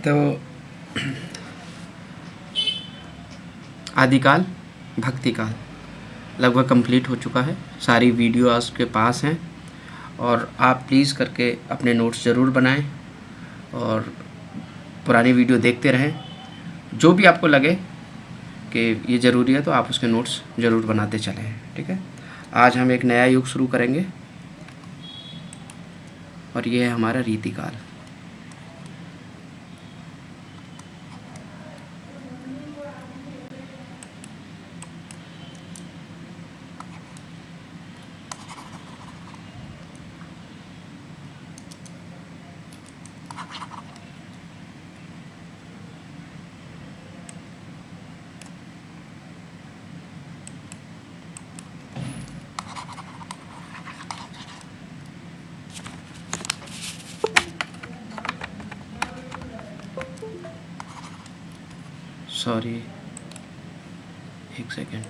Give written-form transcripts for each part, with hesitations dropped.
तो आदिकाल भक्तिकाल लगभग कंप्लीट हो चुका है। सारी वीडियो आपके पास हैं और आप प्लीज़ करके अपने नोट्स ज़रूर बनाएं और पुरानी वीडियो देखते रहें। जो भी आपको लगे कि ये ज़रूरी है तो आप उसके नोट्स ज़रूर बनाते चलें। ठीक है, आज हम एक नया युग शुरू करेंगे और ये है हमारा रीतिकाल। सॉरी, एक सेकेंड।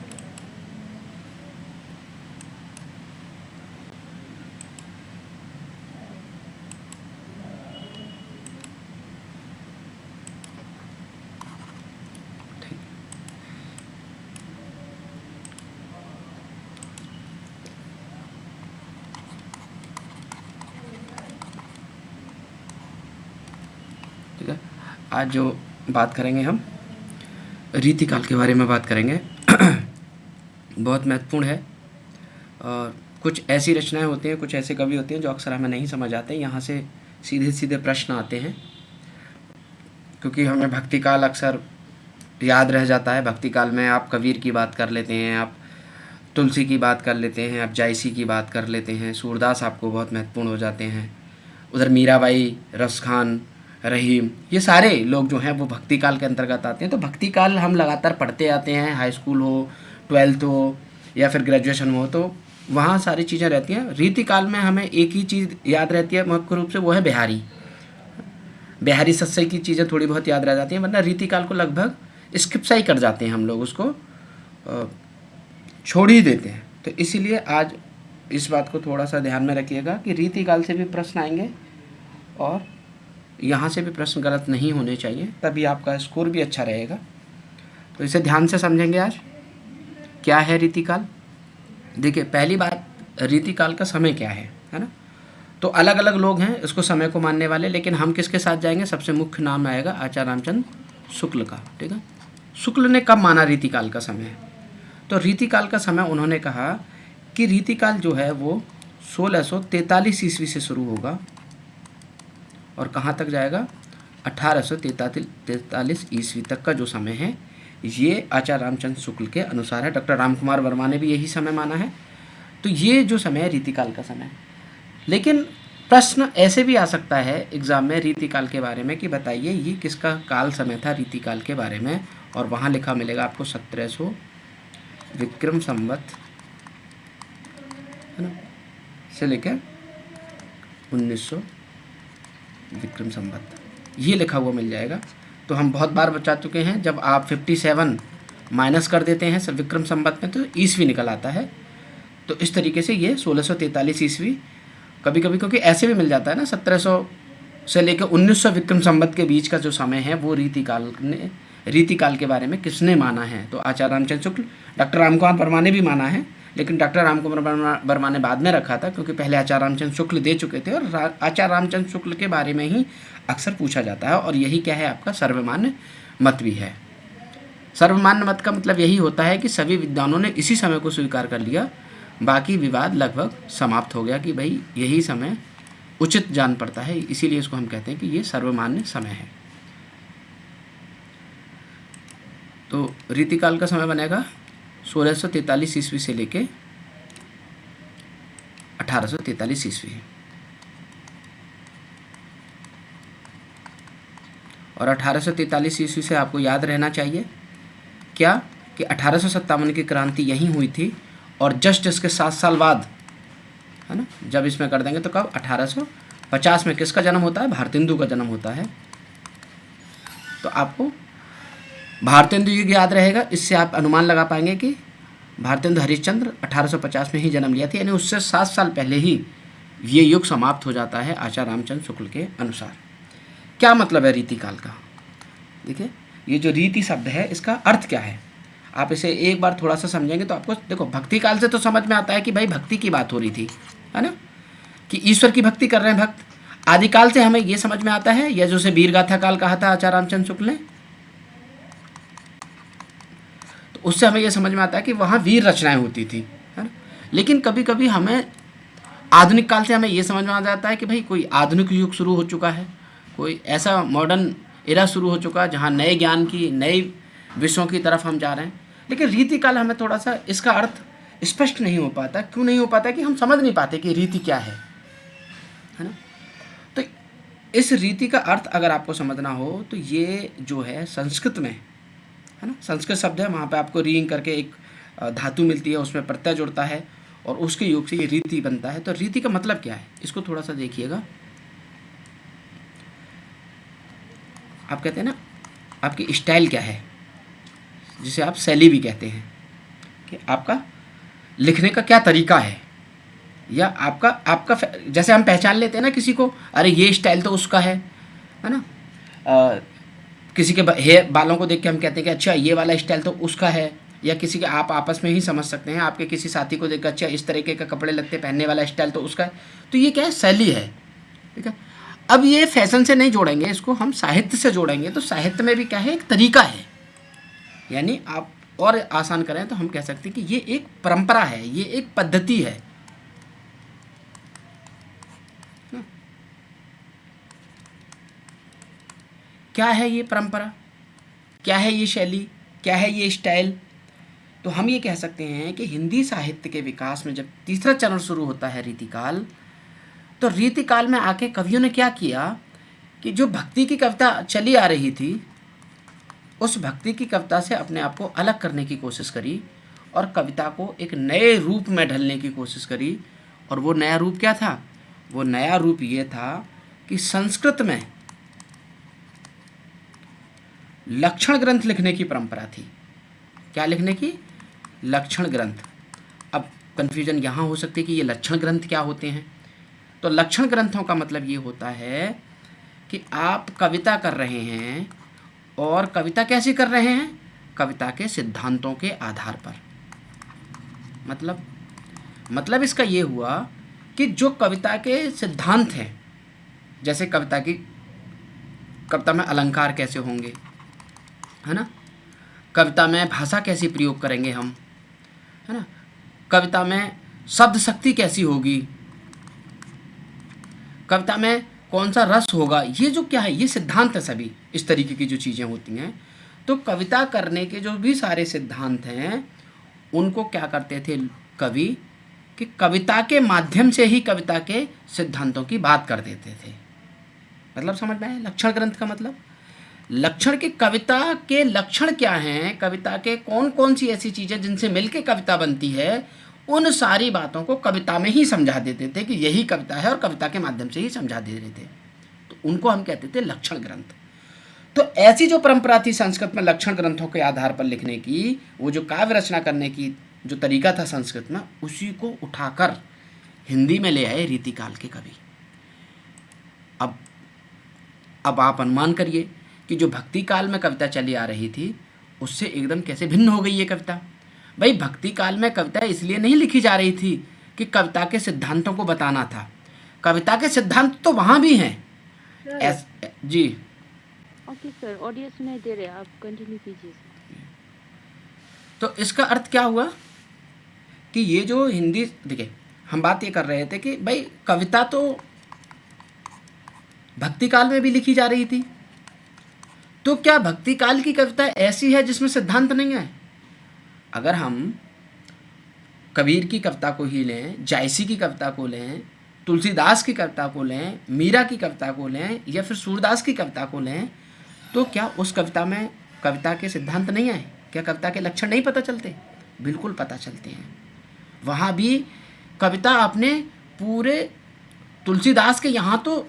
ठीक है, आज जो बात करेंगे हम रीतिकाल के बारे में बात करेंगे। बहुत महत्वपूर्ण है और कुछ ऐसी रचनाएं होती हैं, कुछ ऐसे कवि होते हैं जो अक्सर हमें नहीं समझ आते। यहाँ से सीधे सीधे प्रश्न आते हैं क्योंकि हमें भक्तिकाल अक्सर याद रह जाता है। भक्तिकाल में आप कबीर की बात कर लेते हैं, आप तुलसी की बात कर लेते हैं, आप जायसी की बात कर लेते हैं, सूरदास आपको बहुत महत्वपूर्ण हो जाते हैं। उधर मीराबाई, रसखान, रहीम, ये सारे लोग जो हैं वो भक्ति काल के अंतर्गत आते हैं। तो भक्ति काल हम लगातार पढ़ते आते हैं, हाई स्कूल हो, 12th हो या फिर ग्रेजुएशन हो, तो वहाँ सारी चीज़ें रहती हैं। रीति काल में हमें एक ही चीज़ याद रहती है मुख्य रूप से, वो है बिहारी बिहारी सत्सई की चीज़ें थोड़ी बहुत याद रह जाती हैं, वरना रीति काल को लगभग स्किप सा ही कर जाते हैं हम लोग, उसको छोड़ ही देते हैं। तो इसीलिए आज इस बात को थोड़ा सा ध्यान में रखिएगा कि रीति काल से भी प्रश्न आएंगे और यहाँ से भी प्रश्न गलत नहीं होने चाहिए, तभी आपका स्कोर भी अच्छा रहेगा। तो इसे ध्यान से समझेंगे। आज क्या है रीतिकाल। देखिए, पहली बात, रीतिकाल का समय क्या है ना। तो अलग अलग लोग हैं इसको समय को मानने वाले, लेकिन हम किसके साथ जाएंगे, सबसे मुख्य नाम आएगा आचार्य रामचंद्र शुक्ल का। ठीक है, शुक्ल ने कब माना रीतिकाल का समय। तो रीतिकाल का समय उन्होंने कहा कि रीतिकाल जो है वो 1643 ईस्वी से शुरू होगा और कहाँ तक जाएगा, 1843 ईस्वी तक का जो समय है ये आचार्य रामचंद्र शुक्ल के अनुसार है। डॉक्टर रामकुमार वर्मा ने भी यही समय माना है। तो ये जो समय है रीतिकाल का समय है। लेकिन प्रश्न ऐसे भी आ सकता है एग्ज़ाम में रीतिकाल के बारे में कि बताइए ये किसका काल समय था रीतिकाल के बारे में, और वहाँ लिखा मिलेगा आपको 1700 विक्रम संवत है ना से लेकर 1900 विक्रम संवत, ये लिखा हुआ मिल जाएगा। तो हम बहुत बार बता चुके हैं, जब आप 57 माइनस कर देते हैं सब विक्रम संवत में तो ईस्वी निकल आता है। तो इस तरीके से ये 1643 ईस्वी, कभी कभी क्योंकि ऐसे भी मिल जाता है ना, 1700 से लेकर 1900 विक्रम संवत के बीच का जो समय है वो रीतिकाल के बारे में किसने माना है। तो आचार्य रामचंद्र शुक्ल, डॉक्टर रामकुमार वर्मा ने भी माना है, लेकिन डॉक्टर रामकुमार वर्मा ने बाद में रखा था क्योंकि पहले आचार्य रामचंद्र शुक्ल दे चुके थे और आचार्य रामचंद्र शुक्ल के बारे में ही अक्सर पूछा जाता है। और यही क्या है, आपका सर्वमान्य मत भी है। सर्वमान्य मत का मतलब यही होता है कि सभी विद्वानों ने इसी समय को स्वीकार कर लिया, बाकी विवाद लगभग समाप्त हो गया कि भाई यही समय उचित जान पड़ता है, इसीलिए इसको हम कहते हैं कि ये सर्वमान्य समय है। तो रीतिकाल का समय बनेगा 1643 ईस्वी से लेके 1843 ईस्वी, और 1843 ईस्वी से आपको याद रहना चाहिए क्या कि 1857 की क्रांति यहीं हुई थी, और जस्ट इसके 7 साल बाद है ना, जब इसमें कर देंगे तो कब, 1850 में किसका जन्म होता है, भारतेंदु का जन्म होता है। तो आपको भारतेंदु युग याद रहेगा, इससे आप अनुमान लगा पाएंगे कि भारतेंदु हरिश्चंद्र 1850 में ही जन्म लिया था, यानी उससे 7 साल पहले ही ये युग समाप्त हो जाता है आचार्य रामचंद्र शुक्ल के अनुसार। क्या मतलब है रीतिकाल का। देखिए ये जो रीति शब्द है इसका अर्थ क्या है, आप इसे एक बार थोड़ा सा समझेंगे तो आपको देखो भक्ति काल से तो समझ में आता है कि भाई भक्ति की बात हो रही थी, है ना, कि ईश्वर की भक्ति कर रहे हैं भक्त। आदिकाल से हमें ये समझ में आता है, या जो से वीर गाथा काल कहा था आचार्य रामचंद्र शुक्ल ने, तो उससे हमें ये समझ में आता है कि वहाँ वीर रचनाएं होती थी, है ना। लेकिन कभी कभी हमें आधुनिक काल से हमें ये समझ में आ जाता है कि भाई कोई आधुनिक युग शुरू हो चुका है, कोई ऐसा मॉडर्न एरा शुरू हो चुका है जहाँ नए ज्ञान की, नए विषयों की तरफ हम जा रहे हैं। लेकिन रीतिकाल हमें थोड़ा सा इसका अर्थ स्पष्ट नहीं हो पाता। क्यों नहीं हो पाता? कि हम समझ नहीं पाते कि रीति क्या है ना। तो इस रीति का अर्थ अगर आपको समझना हो तो ये जो है संस्कृत में, है ना, संस्कृत शब्द है, वहाँ पे आपको रींग करके एक धातु मिलती है, उसमें प्रत्यय जुड़ता है और उसके योग से ये रीति बनता है। तो रीति का मतलब क्या है, इसको थोड़ा सा देखिएगा। आप कहते हैं ना आपकी स्टाइल क्या है, जिसे आप शैली भी कहते हैं, कि आपका लिखने का क्या तरीका है, या आपका जैसे हम पहचान लेते हैं ना किसी को, अरे ये स्टाइल तो उसका है ना। किसी के हेयर बालों को देख के हम कहते हैं कि अच्छा ये वाला स्टाइल तो उसका है, या किसी के आप आपस में ही समझ सकते हैं, आपके किसी साथी को देख कर अच्छा इस तरीके का कपड़े लगते पहनने वाला स्टाइल तो उसका है। तो ये क्या है, शैली है, ठीक है। अब ये फैशन से नहीं जोड़ेंगे, इसको हम साहित्य से जोड़ेंगे। तो साहित्य में भी क्या है, एक तरीका है, यानी आप और आसान करें तो हम कह सकते हैं कि ये एक परंपरा है, ये एक पद्धति है। क्या है ये परंपरा, क्या है ये शैली, क्या है ये स्टाइल? तो हम ये कह सकते हैं कि हिंदी साहित्य के विकास में जब तीसरा चरण शुरू होता है रीतिकाल, तो रीतिकाल में आके कवियों ने क्या किया कि जो भक्ति की कविता चली आ रही थी, उस भक्ति की कविता से अपने आप को अलग करने की कोशिश करी और कविता को एक नए रूप में ढलने की कोशिश करी। और वो नया रूप क्या था? वो नया रूप ये था कि संस्कृत में लक्षण ग्रंथ लिखने की परंपरा थी। क्या लिखने की? लक्षण ग्रंथ। अब कन्फ्यूजन यहाँ हो सकती है कि ये लक्षण ग्रंथ क्या होते हैं। तो लक्षण ग्रंथों का मतलब ये होता है कि आप कविता कर रहे हैं, और कविता कैसे कर रहे हैं? कविता के सिद्धांतों के आधार पर। मतलब इसका ये हुआ कि जो कविता के सिद्धांत हैं, जैसे कविता में अलंकार कैसे होंगे, है ना, कविता में भाषा कैसे प्रयोग करेंगे हम, है ना, कविता में शब्द शक्ति कैसी होगी, कविता में कौन सा रस होगा, ये जो क्या है, ये सिद्धांत है सभी। इस तरीके की जो चीज़ें होती हैं, तो कविता करने के जो भी सारे सिद्धांत हैं, उनको क्या करते थे कवि, कि कविता के माध्यम से ही कविता के सिद्धांतों की बात कर देते थे। मतलब समझ में आया लक्षण ग्रंथ का मतलब? लक्षण के कविता के लक्षण क्या हैं, कविता के कौन कौन सी ऐसी चीज़ें जिनसे मिलके कविता बनती है, उन सारी बातों को कविता में ही समझा देते थे कि यही कविता है, और कविता के माध्यम से ही समझा दे रहे थे। तो उनको हम कहते थे लक्षण ग्रंथ। तो ऐसी जो परंपरा थी संस्कृत में लक्षण ग्रंथों के आधार पर लिखने की, वो जो काव्य रचना करने की जो तरीका था संस्कृत में, उसी को उठाकर हिंदी में ले आए रीतिकाल के कवि। अब आप अनुमान करिए कि जो भक्ति काल में कविता चली आ रही थी, उससे एकदम कैसे भिन्न हो गई ये कविता। भाई भक्ति काल में कविता इसलिए नहीं लिखी जा रही थी कि कविता के सिद्धांतों को बताना था, कविता के सिद्धांत तो वहाँ भी हैं। जी ओके सर, ऑडियो सुनाई दे रहे हैं, आप कंटिन्यू कीजिए। तो इसका अर्थ क्या हुआ कि ये जो हिंदी, देखिए हम बात ये कर रहे थे कि भाई कविता तो भक्ति काल में भी लिखी जा रही थी, तो क्या भक्ति काल की कविता ऐसी है जिसमें सिद्धांत नहीं है? अगर हम कबीर की कविता को ही लें, जायसी की कविता को लें, तुलसीदास की कविता को लें, मीरा की कविता को लें, या फिर सूरदास की कविता को लें, तो क्या उस कविता में कविता के सिद्धांत नहीं आए? क्या कविता के लक्षण नहीं पता चलते? बिल्कुल पता चलते हैं। वहाँ भी कविता अपने पूरे, तुलसीदास के यहाँ तो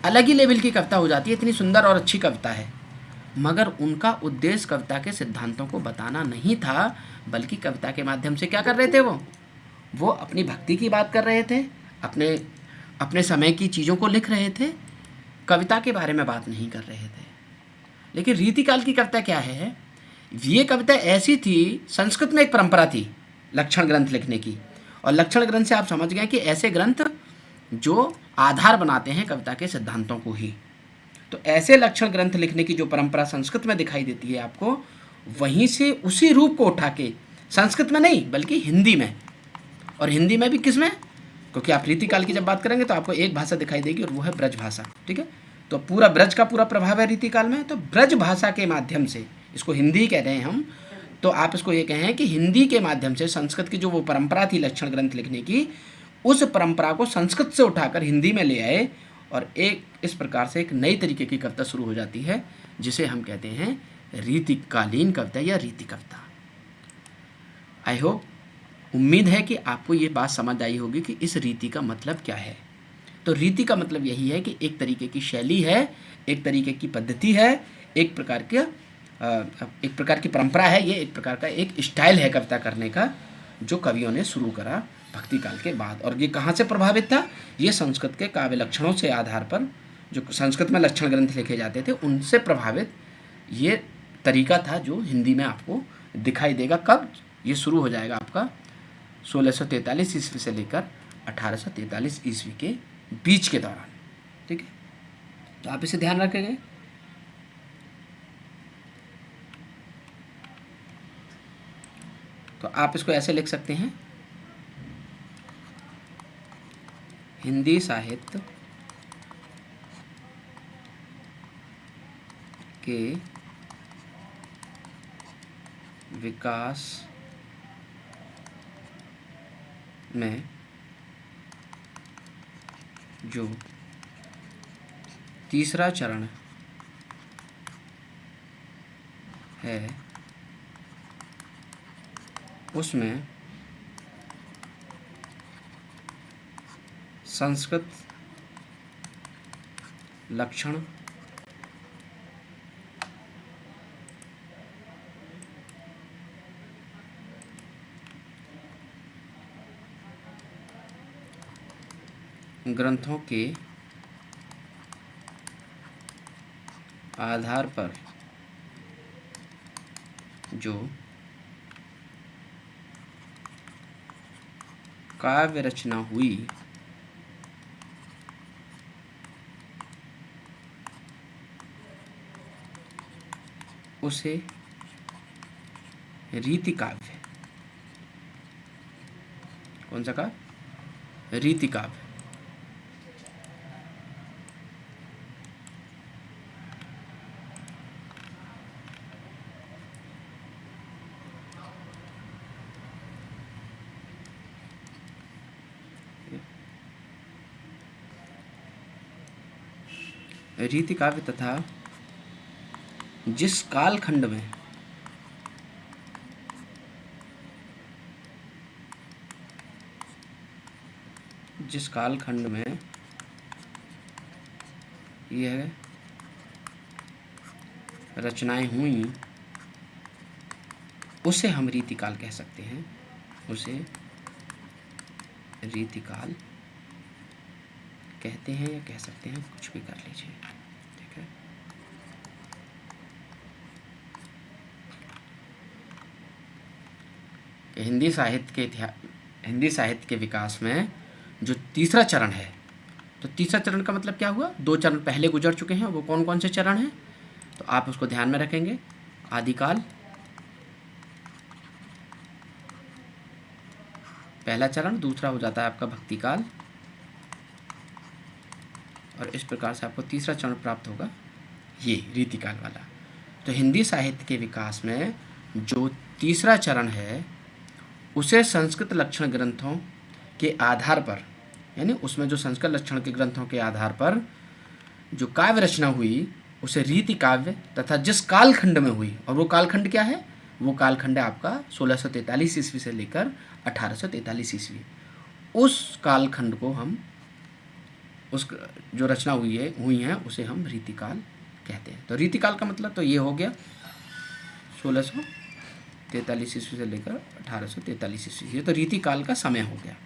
अलग ही लेवल की कविता हो जाती है, इतनी सुंदर और अच्छी कविता है, मगर उनका उद्देश्य कविता के सिद्धांतों को बताना नहीं था, बल्कि कविता के माध्यम से क्या कर रहे थे, वो अपनी भक्ति की बात कर रहे थे, अपने समय की चीज़ों को लिख रहे थे, कविता के बारे में बात नहीं कर रहे थे। लेकिन रीतिकाल की कविता क्या है, ये कविता ऐसी थी, संस्कृत में एक परंपरा थी लक्षण ग्रंथ लिखने की, और लक्षण ग्रंथ से आप समझ गए कि ऐसे ग्रंथ जो आधार बनाते हैं कविता के सिद्धांतों को ही। तो ऐसे लक्षण ग्रंथ लिखने की जो परंपरा संस्कृत में दिखाई देती है आपको, वहीं से उसी रूप को उठा के, संस्कृत में नहीं बल्कि हिंदी में, और हिंदी में भी किस में, क्योंकि आप रीतिकाल की जब बात करेंगे तो आपको एक भाषा दिखाई देगी और वो है ब्रज भाषा। ठीक है, तो पूरा ब्रज का पूरा प्रभाव है रीतिकाल में, तो ब्रज भाषा के माध्यम से, इसको हिंदी कह रहे हैं हम, तो आप इसको ये कहें कि हिंदी के माध्यम से संस्कृत की जो वो परंपरा थी लक्षण ग्रंथ लिखने की, उस परंपरा को संस्कृत से उठाकर हिंदी में ले आए, और एक इस प्रकार से एक नई तरीके की कविता शुरू हो जाती है, जिसे हम कहते हैं रीतिकालीन कविता या रीति कविता। आई होप, उम्मीद है कि आपको ये बात समझ आई होगी कि इस रीति का मतलब क्या है। तो रीति का मतलब यही है कि एक तरीके की शैली है, एक तरीके की पद्धति है, एक प्रकार की परंपरा है, ये एक प्रकार का एक स्टाइल है कविता करने का, जो कवियों ने शुरू करा भक्ति काल के बाद। और ये कहाँ से प्रभावित था, ये संस्कृत के काव्य लक्षणों से आधार पर, जो संस्कृत में लक्षण ग्रंथ लिखे जाते थे उनसे प्रभावित ये तरीका था, जो हिंदी में आपको दिखाई देगा। कब ये शुरू हो जाएगा आपका 1643 ईस्वी से लेकर 1843 ईस्वी के बीच के दौरान। ठीक है, तो आप इसे ध्यान रखेंगे। तो आप इसको ऐसे लिख सकते हैं, हिंदी साहित्य के विकास में जो तीसरा चरण है, उसमें संस्कृत लक्षण ग्रंथों के आधार पर जो काव्य रचना हुई, उसे रीति काव्य, कौन सा काव्य, रीति काव्य। रीति काव्य तथा जिस कालखंड में यह रचनाएं हुई, उसे हम रीतिकाल कह सकते हैं, उसे रीतिकाल कहते हैं या कह सकते हैं, कुछ भी कर लीजिए। ठीक है, हिंदी साहित्य के विकास में जो तीसरा चरण है, तो तीसरा चरण का मतलब क्या हुआ, दो चरण पहले गुजर चुके हैं, वो कौन कौन से चरण हैं, तो आप उसको ध्यान में रखेंगे। आदिकाल पहला चरण, दूसरा हो जाता है आपका भक्ति काल, और इस प्रकार से आपको तीसरा चरण प्राप्त होगा, ये रीतिकाल वाला। तो हिंदी साहित्य के विकास में जो तीसरा चरण है, उसे संस्कृत लक्षण ग्रंथों के आधार पर, यानी उसमें जो संस्कृत लक्षण के ग्रंथों के आधार पर जो काव्य रचना हुई, उसे रीति काव्य तथा जिस कालखंड में हुई, और वो कालखंड क्या है, वो कालखंड है आपका 1643 ईस्वी से लेकर 1843 ईस्वी। उस कालखंड को हम, उस जो रचना हुई हैं उसे हम रीतिकाल कहते हैं। तो रीतिकाल का मतलब तो ये हो गया 1643 ईस्वी से लेकर 1843 ईस्वी, ये तो रीतिकाल का समय हो गया।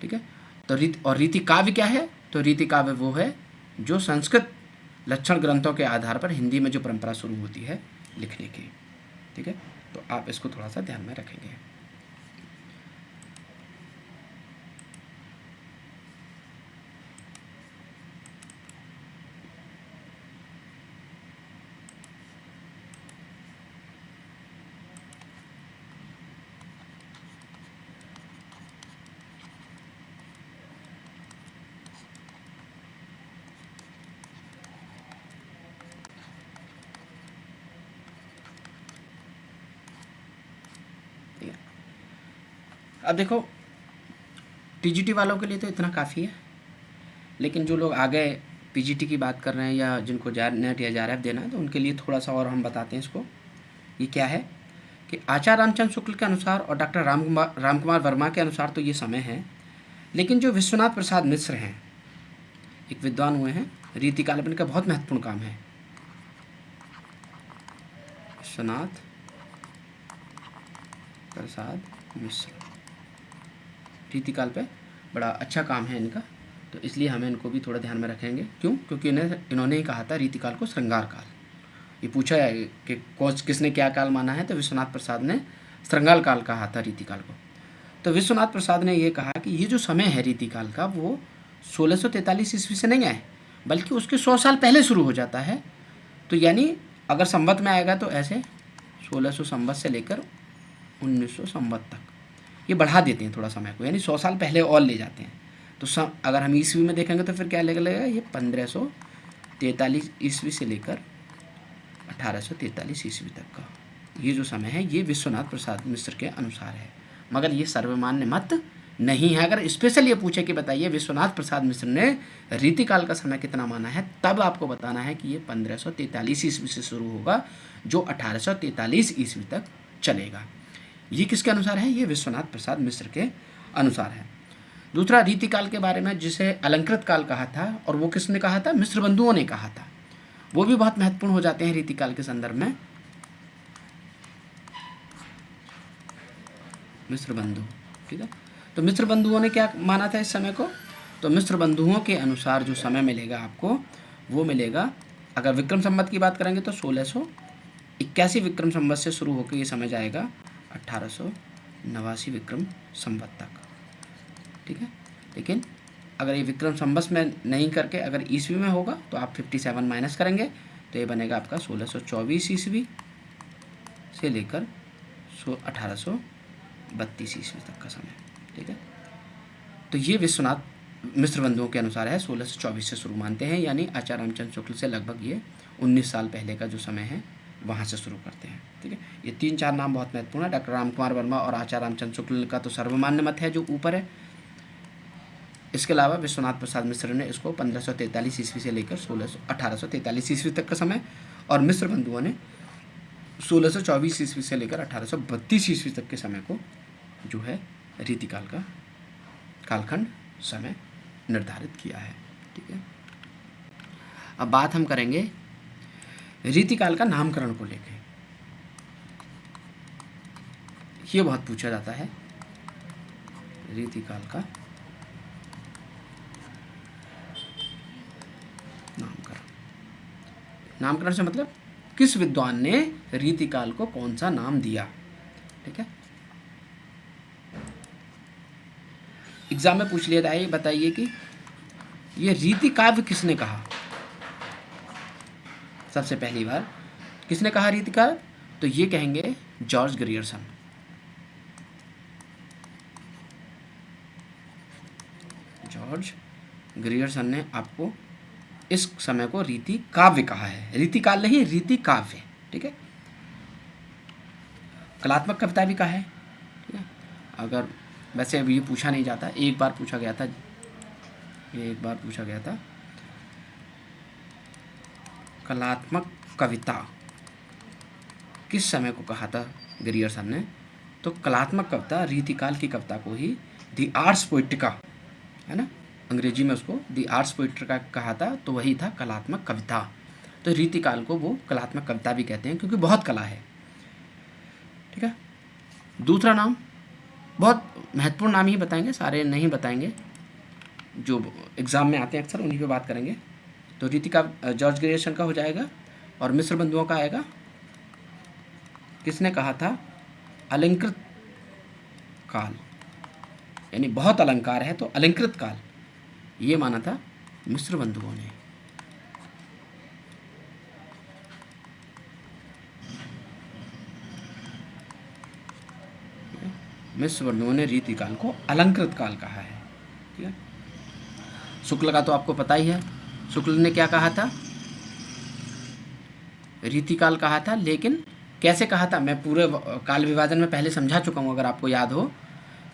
ठीक है, तो रीति काव्य क्या है, तो रीति काव्य वो है जो संस्कृत लक्षण ग्रंथों के आधार पर हिंदी में जो परंपरा शुरू होती है लिखने की। ठीक है, तो आप इसको थोड़ा सा ध्यान में रखेंगे। अब देखो, टीजीटी वालों के लिए तो इतना काफ़ी है, लेकिन जो लोग आगे पीजीटी की बात कर रहे हैं या जिनको नेट या जेआरएफ देना है, तो उनके लिए थोड़ा सा और हम बताते हैं इसको। ये क्या है कि आचार्य रामचंद्र शुक्ल के अनुसार और डॉक्टर रामकुमार वर्मा के अनुसार तो ये समय है, लेकिन जो विश्वनाथ प्रसाद मिश्र हैं, एक विद्वान हुए हैं, रीतिकाल में इनका बहुत महत्वपूर्ण काम है। विश्वनाथ प्रसाद मिश्र रीतिकाल पे बड़ा अच्छा काम है इनका, तो इसलिए हमें इनको भी थोड़ा ध्यान में रखेंगे। क्यों? क्योंकि इन्होंने ही कहा था रीतिकाल को श्रृंगार काल। ये पूछा है कि किसने क्या काल माना है, तो विश्वनाथ प्रसाद ने श्रृंगार काल कहा था रीतिकाल को। तो विश्वनाथ प्रसाद ने ये कहा कि ये जो समय है रीतिकाल का, वो 1643 ईस्वी से नहीं है, बल्कि उसके 100 साल पहले शुरू हो जाता है। तो यानी अगर संवत में आएगा तो ऐसे 1600 संवत से लेकर 1900 संवत तक ये बढ़ा देते हैं थोड़ा समय को, यानी 100 साल पहले और ले जाते हैं। तो अगर हम ईस्वी में देखेंगे तो फिर क्या लगेगा, ये 1543 ईस्वी से लेकर 1843 ईस्वी तक का ये जो समय है, ये विश्वनाथ प्रसाद मिश्र के अनुसार है। मगर ये सर्वमान्य मत नहीं है। अगर स्पेशल ये पूछे कि बताइए विश्वनाथ प्रसाद मिश्र ने रीतिकाल का समय कितना माना है, तब आपको बताना है कि ये 1543 ईस्वी से शुरू होगा, जो 1843 ईस्वी तक चलेगा। ये किसके अनुसार है? ये विश्वनाथ प्रसाद मिश्र के अनुसार है। दूसरा, रीतिकाल के बारे में जिसे अलंकृत काल कहा था, और वो किसने कहा था? मिश्र बंधुओं ने कहा था। वो भी बहुत महत्वपूर्ण हो जाते हैं रीतिकाल के संदर्भ में। मिश्र बंधु, ठीक है। तो मिश्र बंधुओं ने क्या माना था इस समय को? तो मिश्र बंधुओं के अनुसार जो समय मिलेगा आपको, वो मिलेगा, अगर विक्रम संवत की बात करेंगे तो 1681 विक्रम संवत से शुरू होकर ये समय जाएगा 1889 विक्रम संवत तक, ठीक है। लेकिन अगर ये विक्रम संवत में नहीं करके अगर ईस्वी में होगा तो आप 57 माइनस करेंगे तो ये बनेगा आपका 1624 ईस्वी से लेकर 1832 ईस्वी तक का समय, ठीक है। तो ये विश्वनाथ मिश्र बंधुओं के अनुसार है, 1624 से शुरू मानते हैं, यानी आचार्य रामचंद्र शुक्ल से लगभग ये 19 साल पहले का जो समय है वहाँ से शुरू करते हैं, ठीक है। ये 3-4 नाम बहुत महत्वपूर्ण है। डॉक्टर रामकुमार वर्मा और आचार्य रामचंद्र शुक्ल का तो सर्वमान्य मत है जो ऊपर है। इसके अलावा विश्वनाथ प्रसाद मिश्र ने इसको 1543 ईस्वी से लेकर 1843 ईस्वी तक का समय, और मिश्र बंधुओं ने 1624 ईस्वी से लेकर 1832 ईस्वी तक के समय को जो है रीतिकाल का कालखंड समय निर्धारित किया है, ठीक है। अब बात हम करेंगे रीतिकाल का नामकरण को लेकर। ये बहुत पूछा जाता है, रीतिकाल का नामकरण से मतलब किस विद्वान ने रीतिकाल को कौन सा नाम दिया, ठीक है। एग्जाम में पूछ लिया जाए, बताइए कि ये रीति काव्य किसने कहा? सबसे पहली बार किसने कहा रीति काव्य? तो ये कहेंगे जॉर्ज ग्रियर्सन। जॉर्ज ग्रियर्सन ने आपको इस समय को रीति काव्य कहा है, रीति काल नहीं, रीति काव्य, ठीक है। कलात्मक कविता भी कहा है, ठीक है। अगर वैसे अब ये पूछा नहीं जाता, एक बार पूछा गया था, कलात्मक कविता किस समय को कहा था ग्रियर्सन ने? तो कलात्मक कविता रीतिकाल की कविता को ही दी आर्ट्स पोएटिका, है ना, अंग्रेजी में उसको दी आर्ट्स पोएटिका कहा था, तो वही था कलात्मक कविता। तो रीतिकाल को वो कलात्मक कविता भी कहते हैं क्योंकि बहुत कला है, ठीक है। दूसरा नाम बहुत महत्वपूर्ण नाम ही बताएंगे, सारे नहीं बताएंगे, जो एग्ज़ाम में आते हैं अक्सर उन्हीं पे बात करेंगे। तो रीति का जॉर्ज ग्रियर्सन का हो जाएगा और मिस्र बंधुओं का आएगा, किसने कहा था, अलंकृत काल, यानी बहुत अलंकार है तो अलंकृत काल, ये माना था मिस्र बंधुओं ने। मिस्र बंधुओं ने रीति काल को अलंकृत काल कहा है। ठीक है, शुक्ल का तो आपको पता ही है, शुक्ल ने क्या कहा था, रीति काल कहा था, लेकिन कैसे कहा था, मैं पूरे काल विभाजन में पहले समझा चुका हूँ, अगर आपको याद हो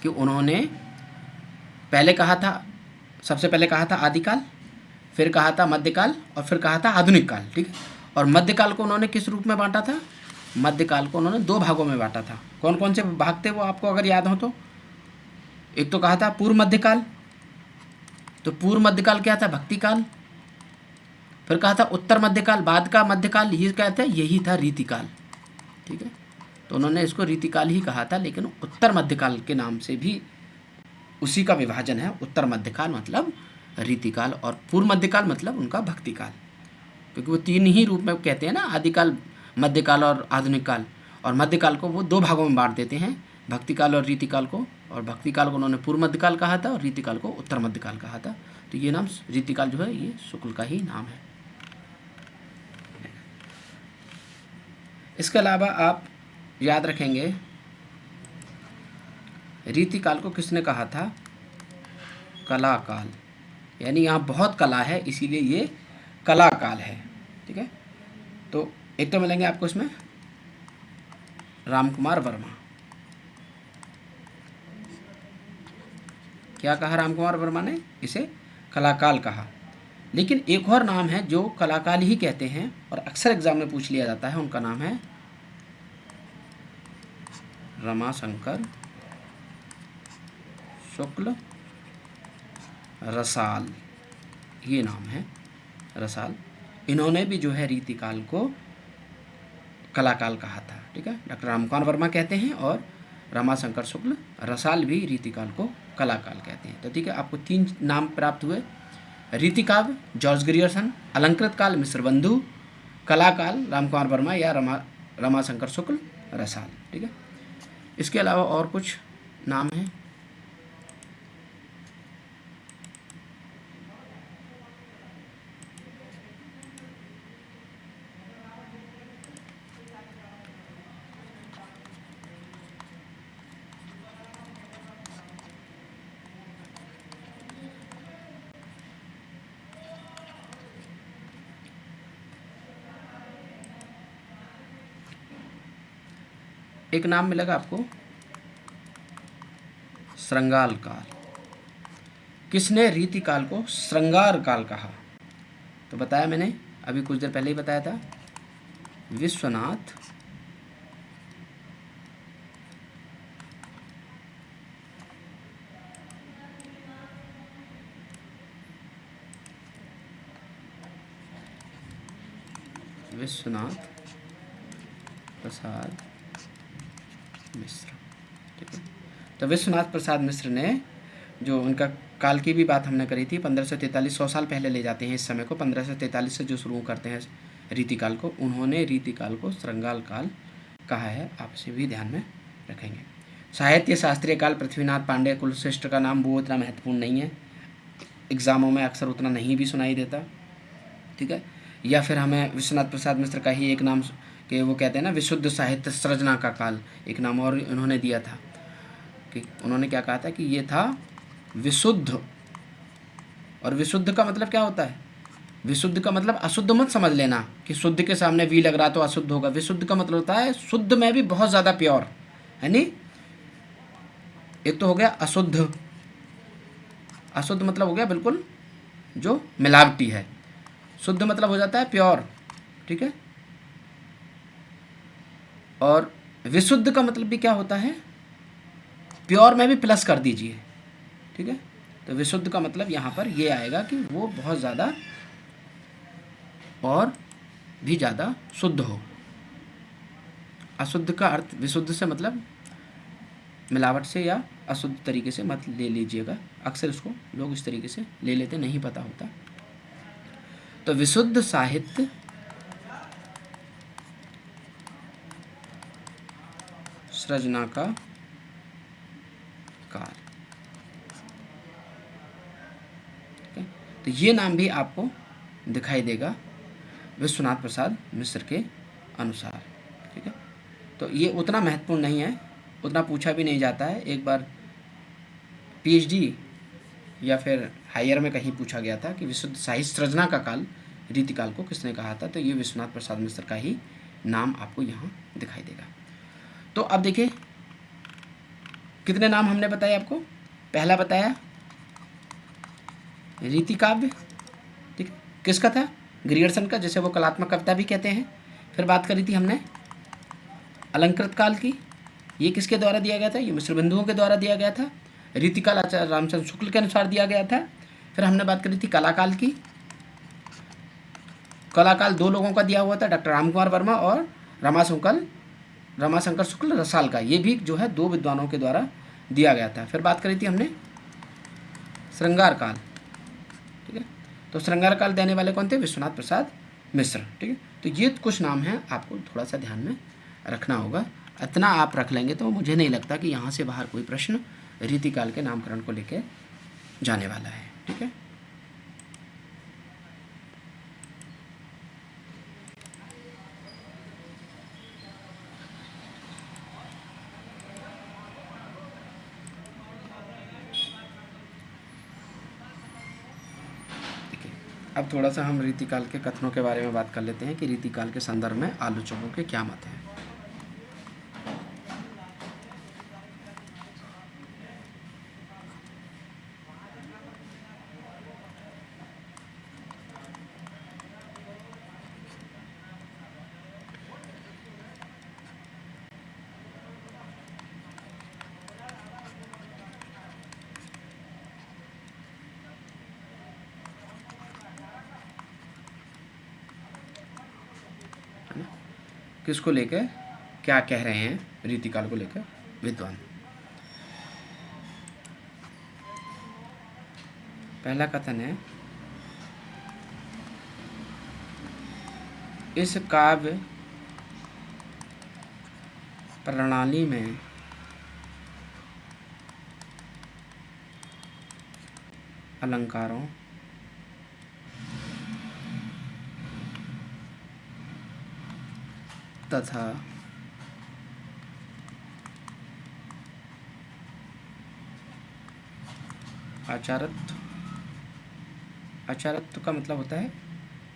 कि उन्होंने पहले कहा था, सबसे पहले कहा था आदिकाल, फिर कहा था मध्यकाल और फिर कहा था आधुनिक काल। ठीक है, और मध्यकाल को उन्होंने किस रूप में बांटा था, मध्यकाल को उन्होंने 2 भागों में बांटा था। कौन कौन से भाग थे वो आपको अगर याद हो तो, एक तो कहा था पूर्व मध्यकाल, तो पूर्व मध्यकाल क्या था, भक्ति काल, फिर कहा था उत्तर मध्यकाल, बाद का मध्यकाल, ये क्या था, यही था रीतिकाल। ठीक है, तो उन्होंने इसको रीतिकाल ही कहा था, लेकिन उत्तर मध्यकाल के नाम से भी उसी का विभाजन है। उत्तर मध्यकाल मतलब रीतिकाल और पूर्व मध्यकाल मतलब उनका भक्ति काल, क्योंकि वो 3 ही रूप में कहते हैं ना, आदिकाल, मध्यकाल और आधुनिक काल, और मध्यकाल को वो 2 भागों में बांट देते हैं, भक्ति काल और रीतिकाल को, और भक्ति काल को उन्होंने पूर्व मध्यकाल कहा था और रीतिकाल को उत्तर मध्यकाल कहा था। तो ये नाम रीतिकाल जो है ये शुक्ल का ही नाम है। इसके अलावा आप याद रखेंगे रीतिकाल को किसने कहा था, कला काल, यानी यहाँ बहुत कला है इसीलिए ये कला काल है। ठीक है, तो एक तो मिलेंगे आपको इसमें रामकुमार वर्मा। क्या कहा रामकुमार वर्मा ने, इसे कलाकाल कहा, लेकिन एक और नाम है जो कलाकाल ही कहते हैं और अक्सर एग्जाम में पूछ लिया जाता है, उनका नाम है रमाशंकर शुक्ल रसाल, ये नाम है रसाल। इन्होंने भी जो है रीतिकाल को कलाकाल कहा था। ठीक है, डॉक्टर रामकुमार वर्मा कहते हैं और रमाशंकर शुक्ल रसाल भी रीतिकाल को कलाकाल कहते हैं। तो ठीक है, आपको 3 नाम प्राप्त हुए, रीतिकाव्य जॉर्ज ग्रियर्सन, अलंकृत काल मिस्र बंधु, कलाकाल रामकुमार वर्मा या रमाशंकर शुक्ल रसाल। ठीक है, इसके अलावा और कुछ नाम हैं, एक नाम मिलेगा आपको श्रृंगार काल। किसने रीतिकाल को श्रृंगार काल कहा, तो बताया मैंने अभी कुछ देर पहले ही बताया था, विश्वनाथ प्रसाद मिश्र। ठीक है, तो विश्वनाथ प्रसाद मिश्र ने, जो उनका काल की भी बात हमने करी थी, 1543, 100 साल पहले ले जाते हैं इस समय को, 1543 से जो शुरू करते हैं रीतिकाल को, उन्होंने रीतिकाल को श्रृंगार काल कहा है, आप इसे भी ध्यान में रखेंगे। साहित्य शास्त्रीय काल पृथ्वीनाथ पांडे कुलश्रेष्ठ का नाम वो इतना महत्वपूर्ण नहीं है, एग्जामों में अक्सर उतना नहीं भी सुनाई देता। ठीक है, या फिर हमें विश्वनाथ प्रसाद मिश्र का ही एक नाम कि वो कहते हैं ना विशुद्ध साहित्य सृजना का काल, एक नाम और उन्होंने दिया था कि उन्होंने क्या कहा था कि ये था विशुद्ध, और विशुद्ध का मतलब क्या होता है, विशुद्ध का मतलब अशुद्ध मत समझ लेना कि शुद्ध के सामने वी लग रहा तो अशुद्ध होगा। विशुद्ध का मतलब होता है शुद्ध में भी बहुत ज़्यादा प्योर, है नी। एक तो हो गया अशुद्ध, अशुद्ध मतलब हो गया बिल्कुल जो मिलावटी है, शुद्ध मतलब हो जाता है प्योर। ठीक है, और विशुद्ध का मतलब भी क्या होता है, प्योर में भी प्लस कर दीजिए। ठीक है, तो विशुद्ध का मतलब यहाँ पर ये आएगा कि वो बहुत ज़्यादा और भी ज़्यादा शुद्ध हो। अशुद्ध का अर्थ विशुद्ध से मतलब मिलावट से या अशुद्ध तरीके से मत ले लीजिएगा, अक्सर इसको लोग इस तरीके से ले लेते, नहीं पता होता। तो विशुद्ध साहित्य सृजना का काल। तो ये नाम भी आपको दिखाई देगा विश्वनाथ प्रसाद मिश्र के अनुसार। ठीक है, तो ये उतना महत्वपूर्ण नहीं है, उतना पूछा भी नहीं जाता है। एक बार पीएचडी या फिर हायर में कहीं पूछा गया था कि विशुद्ध साहित्य सृजना का काल रीतिकाल को किसने कहा था, तो ये विश्वनाथ प्रसाद मिश्र का ही नाम आपको यहाँ दिखाई देगा। तो अब देखिए कितने नाम हमने बताए आपको। पहला बताया रीति काव्य, ठीक, किसका था, ग्रियर्सन का, जैसे वो कलात्मक कविता भी कहते हैं। फिर बात करी थी हमने अलंकृत काल की, ये किसके द्वारा दिया गया था, ये मिश्र बिंदुओं के द्वारा दिया गया था। रीतिकाल आचार्य रामचंद्र शुक्ल के अनुसार दिया गया था। फिर हमने बात करी थी कलाकाल की, कलाकाल दो लोगों का दिया हुआ था, डॉक्टर रामकुमार वर्मा और रमाशंकर शुक्ल रसाल का, ये भी जो है दो विद्वानों के द्वारा दिया गया था। फिर बात करी थी हमने श्रृंगार काल, ठीक है, तो श्रृंगार काल देने वाले कौन थे, विश्वनाथ प्रसाद मिश्र। ठीक है, तो ये कुछ नाम हैं, आपको थोड़ा सा ध्यान में रखना होगा। इतना आप रख लेंगे तो मुझे नहीं लगता कि यहाँ से बाहर कोई प्रश्न रीतिकाल के नामकरण को लेकर जाने वाला है। ठीक है, अब थोड़ा सा हम रीतिकाल के कथनों के बारे में बात कर लेते हैं कि रीतिकाल के संदर्भ में आलोचकों के क्या मत हैं। किसको लेकर क्या कह रहे हैं रीतिकाल को लेकर विद्वान। पहला कथन है, इस काव्य प्रणाली में अलंकारों तथा आचारत्व का मतलब होता है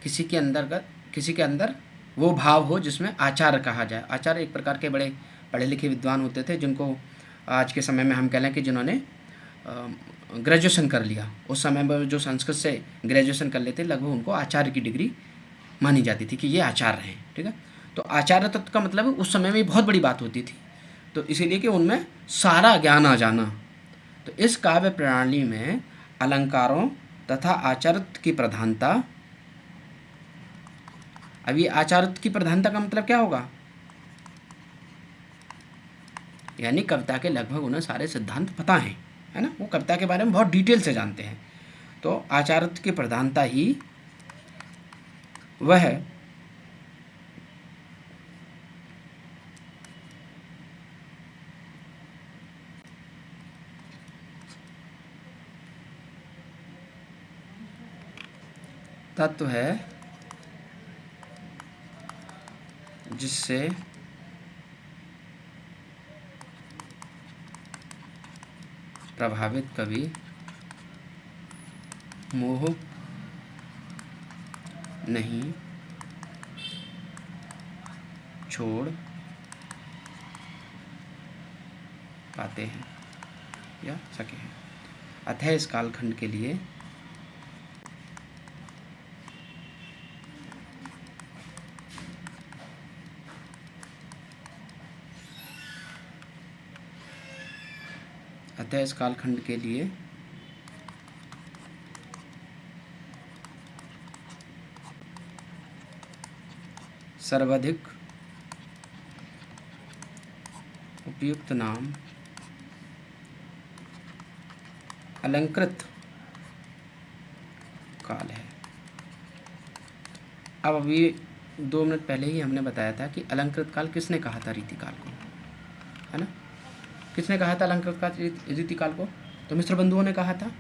किसी के अंदर वो भाव हो जिसमें आचार कहा जाए। आचार्य एक प्रकार के बड़े पढ़े लिखे विद्वान होते थे, जिनको आज के समय में हम कह लें कि जिन्होंने ग्रेजुएशन कर लिया। उस समय में जो संस्कृत से ग्रेजुएशन कर लेते लगभग उनको आचार्य की डिग्री मानी जाती थी कि ये आचार्य हैं। ठीक है, तो आचार्य तत्व का मतलब उस समय में बहुत बड़ी बात होती थी, तो इसीलिए कि उनमें सारा ज्ञान आ जाना। तो इस काव्य प्रणाली में अलंकारों तथा आचार्य की प्रधानता। अब ये आचार्य की प्रधानता का मतलब क्या होगा, यानी कविता के लगभग उन्हें सारे सिद्धांत पता हैं, है ना, वो कविता के बारे में बहुत डिटेल से जानते हैं। तो आचार्य की प्रधानता ही वह तत्व है जिससे प्रभावित कवि मोह नहीं छोड़ पाते हैं या सके हैं। अतः इस कालखंड के लिए सर्वाधिक उपयुक्त नाम अलंकृत काल है। अब अभी 2 मिनट पहले ही हमने बताया था कि अलंकृत काल किसने कहा था रीतिकाल को, है ना? किसने कहा था अलंकृत काल रीतिकाल को? तो मिश्र बंधुओं ने कहा था।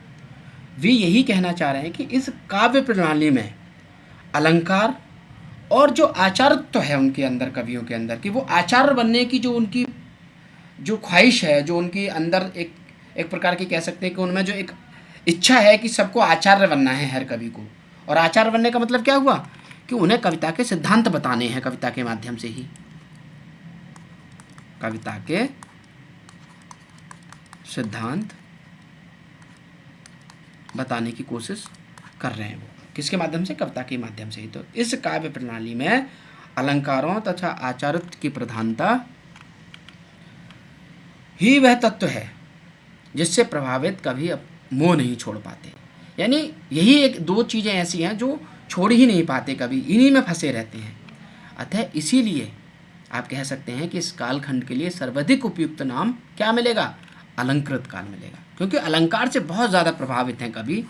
वे यही कहना चाह रहे हैं कि इस काव्य प्रणाली में अलंकार और जो आचार्यत्व है उनके अंदर, कवियों के अंदर, कि वो आचार्य बनने की जो उनकी जो ख्वाहिश है, जो उनके अंदर एक प्रकार की कह सकते हैं कि उनमें जो एक इच्छा है कि सबको आचार्य बनना है हर कवि को। और आचार्य बनने का मतलब क्या हुआ कि उन्हें कविता के सिद्धांत बताने हैं, कविता के माध्यम से ही कविता के सिद्धांत बताने की कोशिश कर रहे हैं। वो किसके माध्यम से? कविता के माध्यम से ही। तो इस काव्य प्रणाली में अलंकारों तथा आचार्यत्व की प्रधानता ही वह तत्व है जिससे प्रभावित कभी मोह नहीं छोड़ पाते। यानी यही एक दो चीज़ें ऐसी हैं जो छोड़ ही नहीं पाते, कभी इन्हीं में फंसे रहते हैं। अतः इसीलिए आप कह सकते हैं कि इस कालखंड के लिए सर्वाधिक उपयुक्त नाम क्या मिलेगा? अलंकृत काल मिलेगा, क्योंकि अलंकार से बहुत ज़्यादा प्रभावित हैं कवि।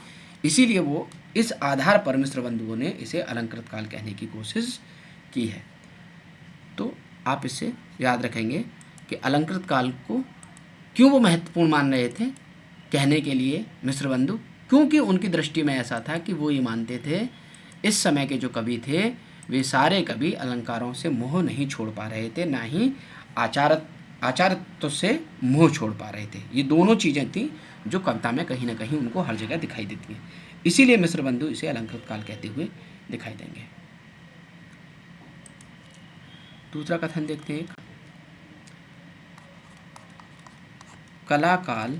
इसीलिए वो इस आधार पर मिश्र बंधुओं ने इसे अलंकृत काल कहने की कोशिश की है। तो आप इससे याद रखेंगे कि अलंकृत काल को क्यों वो महत्वपूर्ण मान रहे थे कहने के लिए मिश्र बंधु, क्योंकि उनकी दृष्टि में ऐसा था कि वो ये मानते थे इस समय के जो कवि थे वे सारे कवि अलंकारों से मोह नहीं छोड़ पा रहे थे, ना ही आचार्यत्व से मोह छोड़ पा रहे थे। ये दोनों चीज़ें थी जो कविता में कहीं ना कहीं उनको हर जगह दिखाई देती हैं। इसीलिए मिश्र बंधु इसे अलंकृत काल कहते हुए दिखाई देंगे। दूसरा कथन देखते हैं। कला काल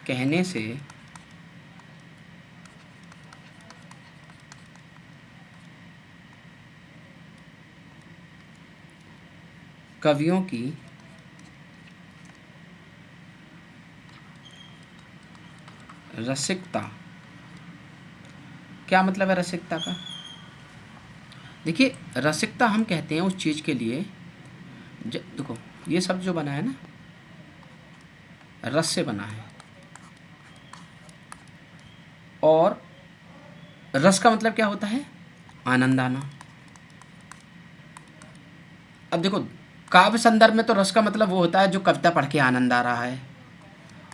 कहने से कवियों की रसिकता, क्या मतलब है रसिकता का? देखिए, रसिकता हम कहते हैं उस चीज़ के लिए, देखो ये शब्द जो बना है ना, रस से बना है, और रस का मतलब क्या होता है? आनंद आना। अब देखो, काव्य संदर्भ में तो रस का मतलब वो होता है जो कविता पढ़ के आनंद आ रहा है,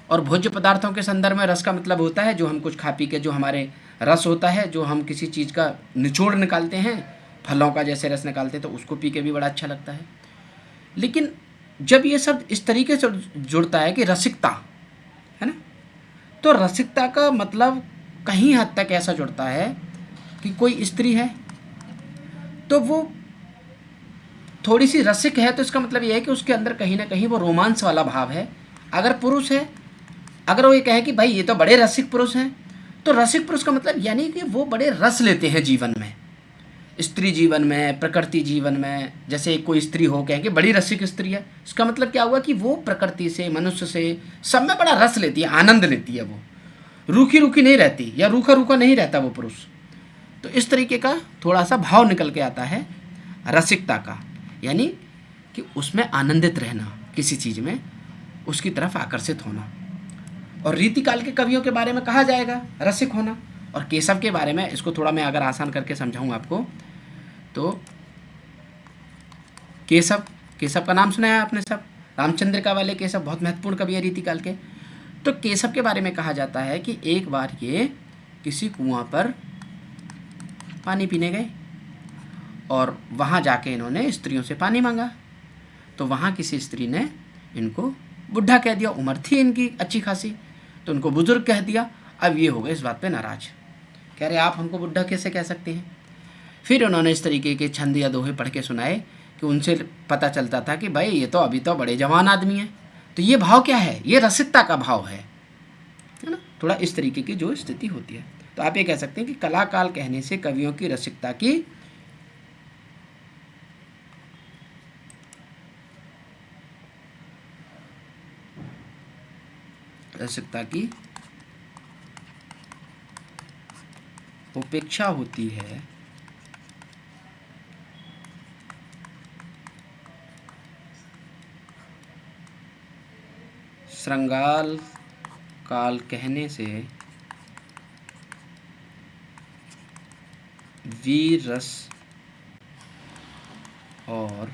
और भोज्य पदार्थों के संदर्भ में रस का मतलब होता है जो हम कुछ खा पी के जो हमारे रस होता है, जो हम किसी चीज़ का निचोड़ निकालते हैं, फलों का जैसे रस निकालते हैं, तो उसको पी के भी बड़ा अच्छा लगता है। लेकिन जब ये शब्द इस तरीके से जुड़ता है कि रसिकता, है ना, तो रसिकता का मतलब कहीं हद तक ऐसा जुड़ता है कि कोई स्त्री है तो वो थोड़ी सी रसिक है, तो इसका मतलब ये है कि उसके अंदर कहीं ना कहीं वो रोमांस वाला भाव है। अगर पुरुष है, अगर वो ये कहे कि भाई ये तो बड़े रसिक पुरुष हैं, तो रसिक पुरुष का मतलब यानी कि वो बड़े रस लेते हैं जीवन में, स्त्री जीवन में, प्रकृति जीवन में। जैसे कोई स्त्री हो कहें कि बड़ी रसिक स्त्री है, इसका मतलब क्या हुआ कि वो प्रकृति से, मनुष्य से, सब में बड़ा रस लेती है, आनंद लेती है, वो रूखी रूखी नहीं रहती या रूखा रूखा नहीं रहता वो पुरुष। तो इस तरीके का थोड़ा सा भाव निकल के आता है रसिकता का, यानी कि उसमें आनंदित रहना, किसी चीज़ में उसकी तरफ आकर्षित होना। और रीतिकाल के कवियों के बारे में कहा जाएगा रसिक होना। और केशव के बारे में, इसको थोड़ा मैं अगर आसान करके समझाऊँ आपको, तो केशव का नाम सुना है आपने सब, रामचंद्रिका वाले केशव बहुत महत्वपूर्ण कवि है रीतिकाल के। तो केशव के बारे में कहा जाता है कि एक बार ये किसी कुआं पर पानी पीने गए और वहाँ जाके इन्होंने स्त्रियों से पानी मांगा, तो वहाँ किसी स्त्री ने इनको बुढ़ा कह दिया। उम्र थी इनकी अच्छी खासी, तो उनको बुजुर्ग कह दिया। अब ये हो गए इस बात पे नाराज, कह रहे आप हमको बुढ़ा कैसे कह सकते हैं। फिर उन्होंने इस तरीके के छंद या दोहे पढ़ के सुनाए कि उनसे पता चलता था कि भाई ये तो अभी तो बड़े जवान आदमी हैं। तो ये भाव क्या है? ये रसिकता का भाव है ना, थोड़ा इस तरीके की जो स्थिति होती है। तो आप ये कह सकते हैं कि कला काल कहने से कवियों की रसिकता की उपेक्षा होती है, श्रृंगार काल कहने से वीर रस और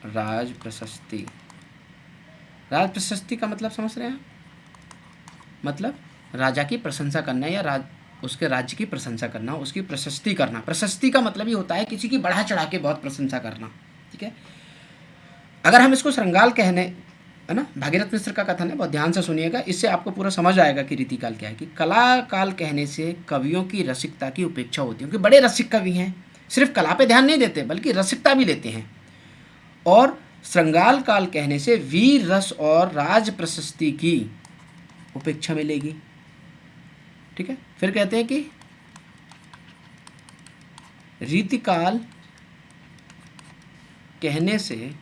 राज प्रशस्ति। राज प्रशस्ति का मतलब समझ रहे हैं? मतलब राजा की प्रशंसा करना या उसके राज्य की प्रशंसा करना, उसकी प्रशस्ति करना। प्रशस्ति का मतलब ये होता है किसी की बढ़ा चढ़ा के बहुत प्रशंसा करना, ठीक है। अगर हम इसको श्रृंगाल कहने, है ना, भागीरथ मिश्र का कथन है, बहुत ध्यान से सुनिएगा, इससे आपको पूरा समझ आएगा कि रीतिकाल क्या है। कि कला काल कहने से कवियों की रसिकता की उपेक्षा होती है, क्योंकि बड़े रसिक कवि हैं, सिर्फ कला पे ध्यान नहीं देते बल्कि रसिकता भी लेते हैं। और श्रृंगाल काल कहने से वीर रस और राज प्रशस्ति की उपेक्षा मिलेगी, ठीक है। फिर कहते हैं कि रीतिकाल कहने से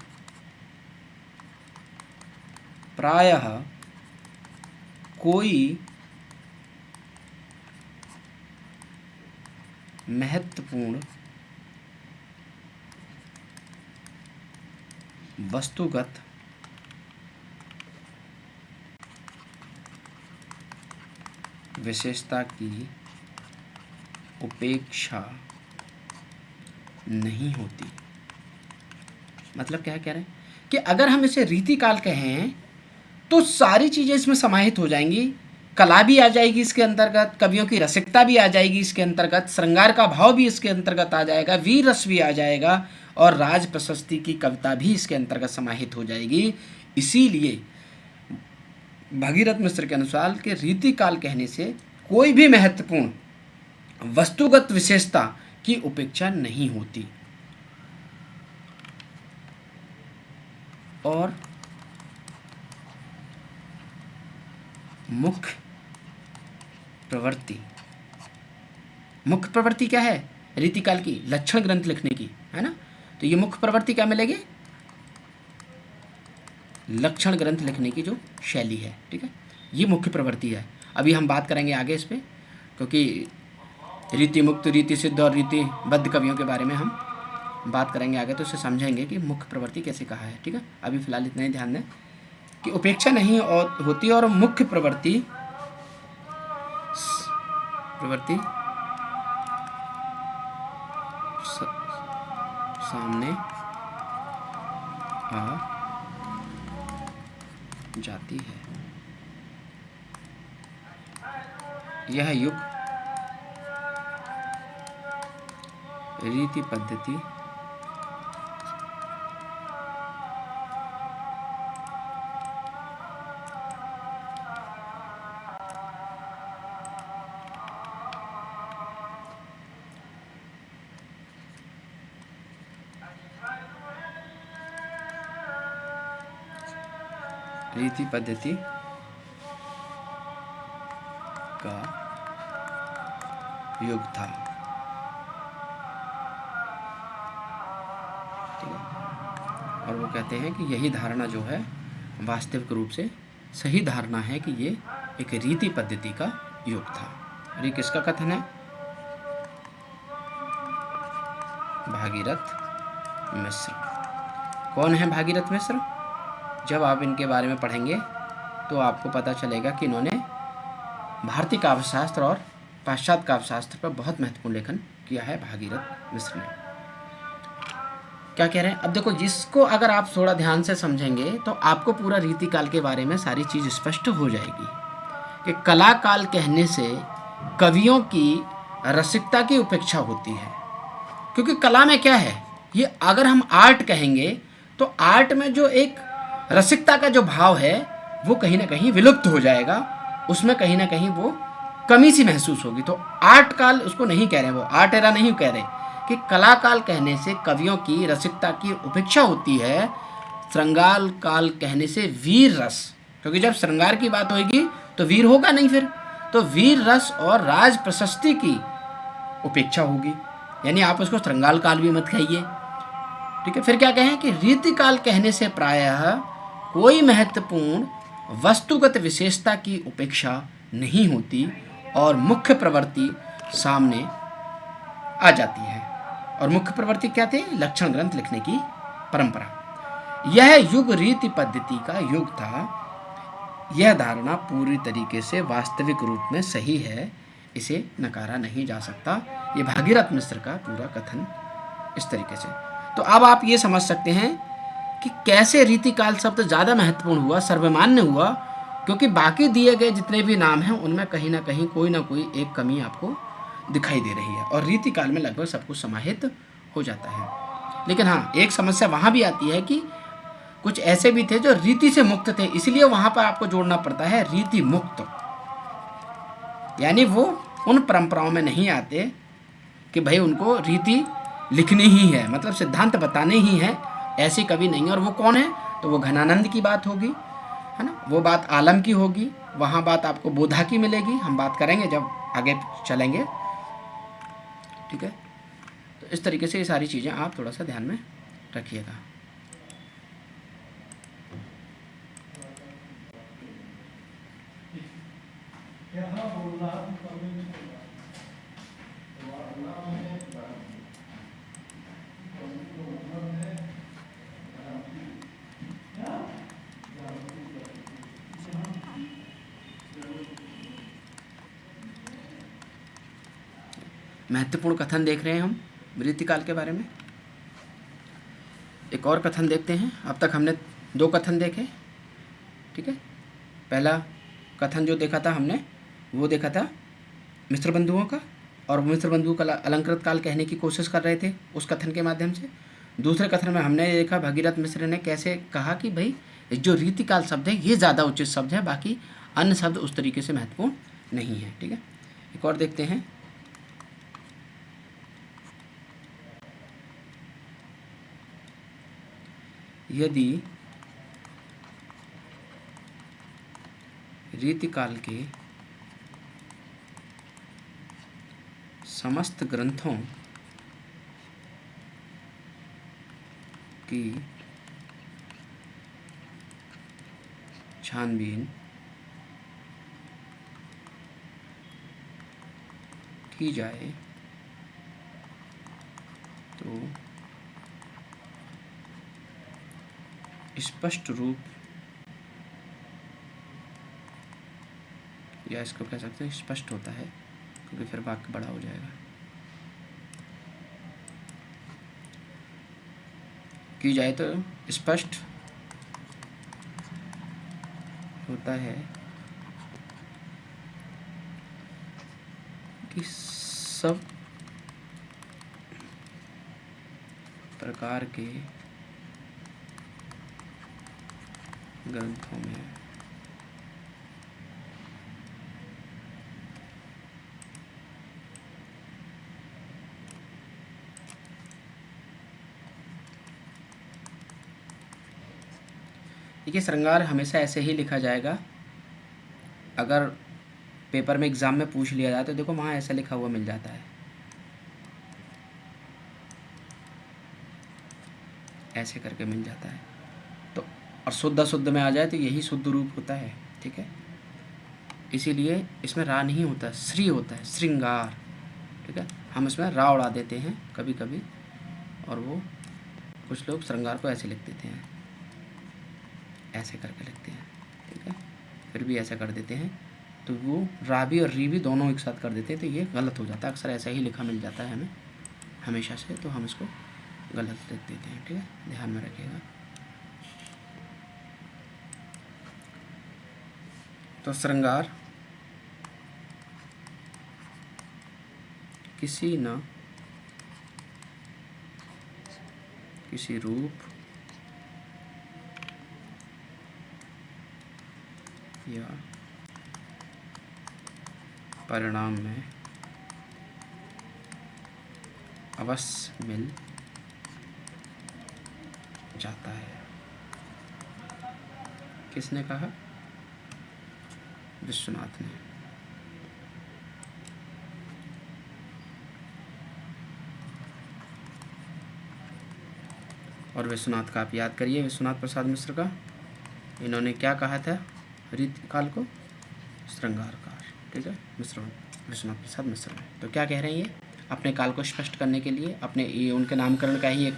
प्रायः कोई महत्वपूर्ण वस्तुगत विशेषता की उपेक्षा नहीं होती। मतलब क्या कह रहे हैं कि अगर हम इसे रीतिकाल कहें तो सारी चीज़ें इसमें समाहित हो जाएंगी। कला भी आ जाएगी इसके अंतर्गत, कवियों की रसिकता भी आ जाएगी इसके अंतर्गत, श्रृंगार का भाव भी इसके अंतर्गत आ जाएगा, वीर रस भी आ जाएगा और राज प्रशस्ति की कविता भी इसके अंतर्गत समाहित हो जाएगी। इसीलिए भागीरथ मिश्र के अनुसार के रीतिकाल कहने से कोई भी महत्वपूर्ण वस्तुगत विशेषता की उपेक्षा नहीं होती और मुख्य प्रवृत्ति। मुख्य प्रवृत्ति क्या है? रीतिकाल की लक्षण ग्रंथ लिखने की, है ना। तो ये मुख्य प्रवृत्ति क्या मिलेगी? लक्षण ग्रंथ लिखने की जो शैली है, ठीक है, ये मुख्य प्रवृत्ति है। अभी हम बात करेंगे आगे इस पे, क्योंकि रीति मुक्त, रीति सिद्ध और रीतिबद्ध कवियों के बारे में हम बात करेंगे आगे, तो उसे समझेंगे कि मुख्य प्रवृत्ति कैसे कहा है, ठीक है। अभी फिलहाल इतना ही ध्यान दें कि उपेक्षा नहीं और होती और मुख्य प्रवृत्ति सामने आ जाती है। यह युग रीति पद्धति का युग था, ठीक है। और वो कहते हैं कि यही धारणा जो है वास्तविक रूप से सही धारणा है कि ये एक रीति पद्धति का युग था। और ये किसका कथन है? भागीरथ मिश्र। कौन है भागीरथ मिश्र? जब आप इनके बारे में पढ़ेंगे तो आपको पता चलेगा कि इन्होंने भारतीय काव्यशास्त्र और पाश्चात्य काव्यशास्त्र पर बहुत महत्वपूर्ण लेखन किया है भागीरथ मिश्र ने। क्या कह रहे हैं? अब देखो, जिसको अगर आप थोड़ा ध्यान से समझेंगे तो आपको पूरा रीतिकाल के बारे में सारी चीज़ स्पष्ट हो जाएगी कि कला काल कहने से कवियों की रसिकता की उपेक्षा होती है। क्योंकि कला में क्या है, ये अगर हम आर्ट कहेंगे तो आर्ट में जो एक रसिकता का जो भाव है वो कहीं ना कहीं विलुप्त हो जाएगा, उसमें कहीं ना कहीं वो कमी सी महसूस होगी। तो आर्ट काल उसको नहीं कह रहे, वो आर्ट एरा नहीं कह रहे कि कला काल कहने से कवियों की रसिकता की उपेक्षा होती है। श्रृंगार काल कहने से वीर रस, क्योंकि जब श्रृंगार की बात होगी तो वीर होगा नहीं, फिर तो वीर रस और राज प्रशस्ति की उपेक्षा होगी। यानी आप उसको श्रृंगार काल भी मत कहिए, ठीक है। फिर क्या कहें कि रीतिकाल कहने से प्रायः कोई महत्वपूर्ण वस्तुगत विशेषता की उपेक्षा नहीं होती और मुख्य प्रवृत्ति सामने आ जाती है। और मुख्य प्रवृत्ति क्या थी? लक्षण ग्रंथ लिखने की परंपरा। यह युग रीति पद्धति का युग था। यह धारणा पूरी तरीके से वास्तविक रूप में सही है, इसे नकारा नहीं जा सकता। ये भागीरथ मिश्र का पूरा कथन इस तरीके से। तो अब आप ये समझ सकते हैं कि कैसे रीतिकाल शब्द ज़्यादा महत्वपूर्ण हुआ, सर्वमान्य हुआ, क्योंकि बाकी दिए गए जितने भी नाम हैं उनमें कहीं ना कहीं कोई ना कोई एक कमी आपको दिखाई दे रही है, और रीतिकाल में लगभग सब कुछ समाहित हो जाता है। लेकिन हाँ, एक समस्या वहाँ भी आती है कि कुछ ऐसे भी थे जो रीति से मुक्त थे, इसलिए वहाँ पर आपको जोड़ना पड़ता है रीति मुक्त, यानी वो उन परंपराओं में नहीं आते कि भाई उनको रीति लिखनी ही है, मतलब सिद्धांत बताने ही हैं, ऐसे कभी नहीं। और वो कौन है? तो वो घनानंद की बात होगी, है ना, वो बात आलम की होगी, वहाँ बात आपको बोधा की मिलेगी। हम बात करेंगे जब आगे चलेंगे, ठीक है। तो इस तरीके से ये सारी चीज़ें आप थोड़ा सा ध्यान में रखिएगा। महत्वपूर्ण कथन देख रहे हैं हम रीतिकाल के बारे में। एक और कथन देखते हैं। अब तक हमने 2 कथन देखे, ठीक है। पहला कथन जो देखा था हमने, वो देखा था मिश्र बंधुओं का, और मिश्र बंधुओं का अलंकृत काल कहने की कोशिश कर रहे थे उस कथन के माध्यम से। दूसरे कथन में हमने देखा भागीरथ मिश्र ने कैसे कहा कि भाई जो रीतिकाल शब्द है ये ज़्यादा उचित शब्द है, बाकी अन्य शब्द उस तरीके से महत्वपूर्ण नहीं है, ठीक है। एक और देखते हैं। यदि रीतिकाल के समस्त ग्रंथों की छानबीन की जाए तो स्पष्ट रूप, या इसको कह सकते हैं स्पष्ट होता है, क्योंकि फिर वाक्य बड़ा हो जाएगा, की जाए तो स्पष्ट होता है कि सब प्रकार के ग्रंथों में देखिए, श्रृंगार हमेशा ऐसे ही लिखा जाएगा। अगर पेपर में एग्ज़ाम में पूछ लिया जाए तो देखो वहाँ ऐसा लिखा हुआ मिल जाता है, ऐसे करके मिल जाता है। तो और शुद्ध अशुद्ध में आ जाए तो यही शुद्ध रूप होता है, ठीक है। इसीलिए इसमें रा नहीं होता, श्री होता है, श्रृंगार, ठीक है। हम इसमें रा उड़ा देते हैं कभी कभी, और वो कुछ लोग श्रृंगार को ऐसे लिख देते हैं, ऐसे करके लिखते हैं, ठीक है। फिर भी ऐसा कर देते हैं, तो वो रा भी और री भी दोनों एक साथ कर देते हैं, तो ये गलत हो जाता है। अक्सर ऐसा ही लिखा मिल जाता है हमें हमेशा से, तो हम इसको गलत लिख देते हैं, ठीक है, ध्यान में रखिएगा। तो श्रृंगार किसी न किसी रूप या परिणाम में अवश्य मिल जाता है। किसने कहा? विश्वनाथ ने। और विश्वनाथ का आप याद करिए, विश्वनाथ प्रसाद मिश्र का, इन्होंने क्या कहा था रीतिकाल को? श्रृंगारकार, ठीक है, विश्वनाथ प्रसाद मिश्र ने। तो क्या कह रहे हैं ये? अपने काल को स्पष्ट करने के लिए, अपने ये उनके नामकरण का ही एक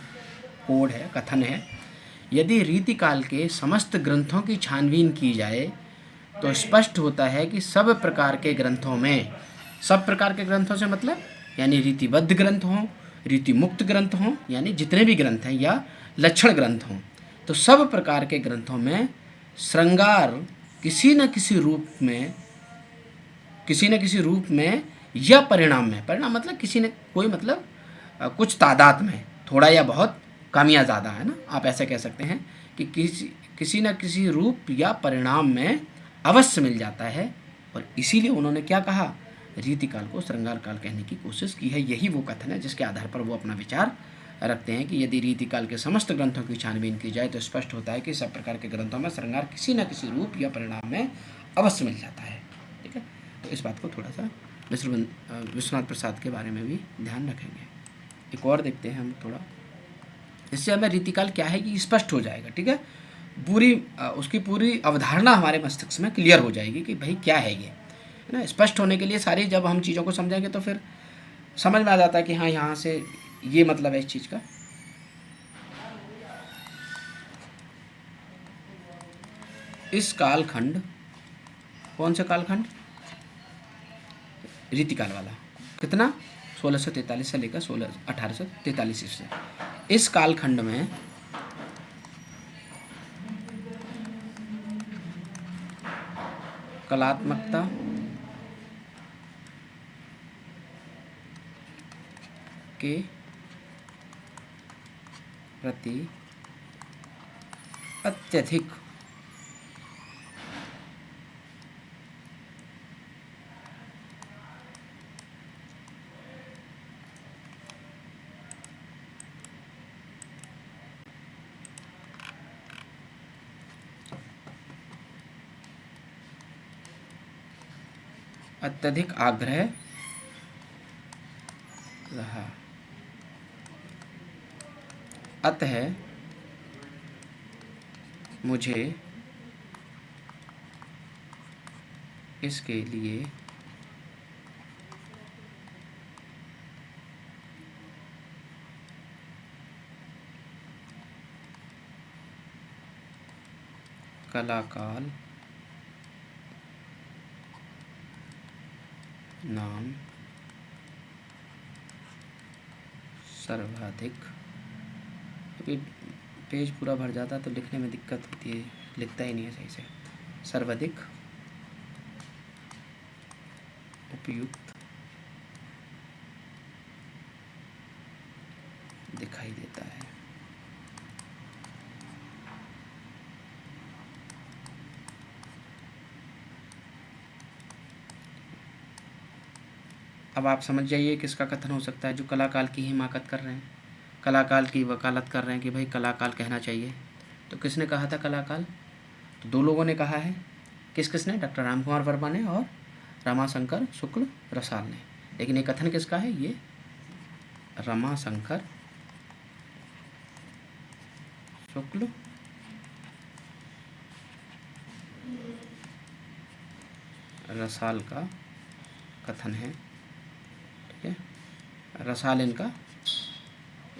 कोड है, कथन है। यदि रीतिकाल के समस्त ग्रंथों की छानबीन की जाए तो स्पष्ट होता है कि सब प्रकार के ग्रंथों में, सब प्रकार के ग्रंथों से मतलब यानी रीतिबद्ध ग्रंथ हों, रीति मुक्त ग्रंथ हों, यानी जितने भी ग्रंथ हैं, या लक्षण ग्रंथ हों, तो सब प्रकार के ग्रंथों में श्रृंगार किसी न किसी रूप में या परिणाम में, परिणाम मतलब किसी ने कोई मतलब कुछ तादाद में, थोड़ा या बहुत, कम या ज़्यादा, है ना, आप ऐसे कह सकते हैं कि किसी न किसी रूप या परिणाम में अवश्य मिल जाता है। और इसीलिए उन्होंने क्या कहा, रीतिकाल को श्रृंगार काल कहने की कोशिश की है। यही वो कथन है जिसके आधार पर वो अपना विचार रखते हैं कि यदि रीतिकाल के समस्त ग्रंथों की छानबीन की जाए तो स्पष्ट होता है कि सब प्रकार के ग्रंथों में श्रृंगार किसी न किसी रूप या परिणाम में अवश्य मिल जाता है। ठीक है, तो इस बात को थोड़ा सा विश्वनाथ प्रसाद के बारे में भी ध्यान रखेंगे। एक और देखते हैं हम थोड़ा, इससे हमें रीतिकाल क्या है कि स्पष्ट हो जाएगा। ठीक है, उसकी पूरी अवधारणा हमारे मस्तिष्क में क्लियर हो जाएगी कि भाई क्या है ये, है ना। स्पष्ट होने के लिए सारी जब हम चीज़ों को समझेंगे तो फिर समझ में आ जाता है कि हाँ, यहाँ से ये मतलब है इस चीज़ का। इस कालखंड, कौन सा कालखंड, रीतिकाल वाला, कितना 1643 से लेकर 1843 से, इस कालखंड में कलात्मकता के प्रति अत्यधिक आग्रह रहा, अतः मुझे इसके लिए कलाकाल नाम सर्वाधिक, अभी पेज पूरा भर जाता तो लिखने में दिक्कत होती है, लिखता ही नहीं है सही से, सर्वाधिक उपयुक्त दिखाई देता है। अब आप समझ जाइए किसका कथन हो सकता है, जो कलाकाल की हिमाकत कर रहे हैं, कलाकाल की वकालत कर रहे हैं कि भाई कलाकाल कहना चाहिए। तो किसने कहा था कलाकाल, तो दो लोगों ने कहा है, किसने, डॉक्टर रामकुमार वर्मा ने और रमाशंकर शुक्ल रसाल ने। लेकिन ये कथन किसका है, ये रमाशंकर शुक्ल रसाल का कथन है। ठीक है, रसाल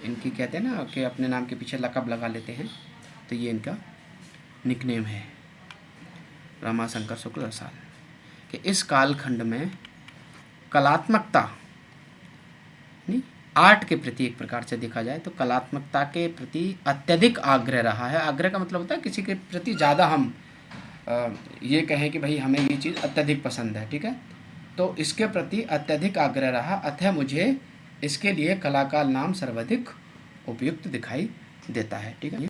इनकी कहते हैं ना कि अपने नाम के पीछे लक़ब लगा लेते हैं, तो ये इनका निकनेम है, रमाशंकर शुक्ल रसाल, कि इस कालखंड में कलात्मकता नहीं, आर्ट के प्रति एक प्रकार से देखा जाए तो कलात्मकता के प्रति अत्यधिक आग्रह रहा है। आग्रह का मतलब होता है किसी के प्रति ज़्यादा हम ये कहें कि भाई हमें ये चीज़ अत्यधिक पसंद है। ठीक है, तो इसके प्रति अत्यधिक आग्रह रहा, अतः मुझे इसके लिए कलाकाल नाम सर्वाधिक उपयुक्त दिखाई देता है। ठीक है।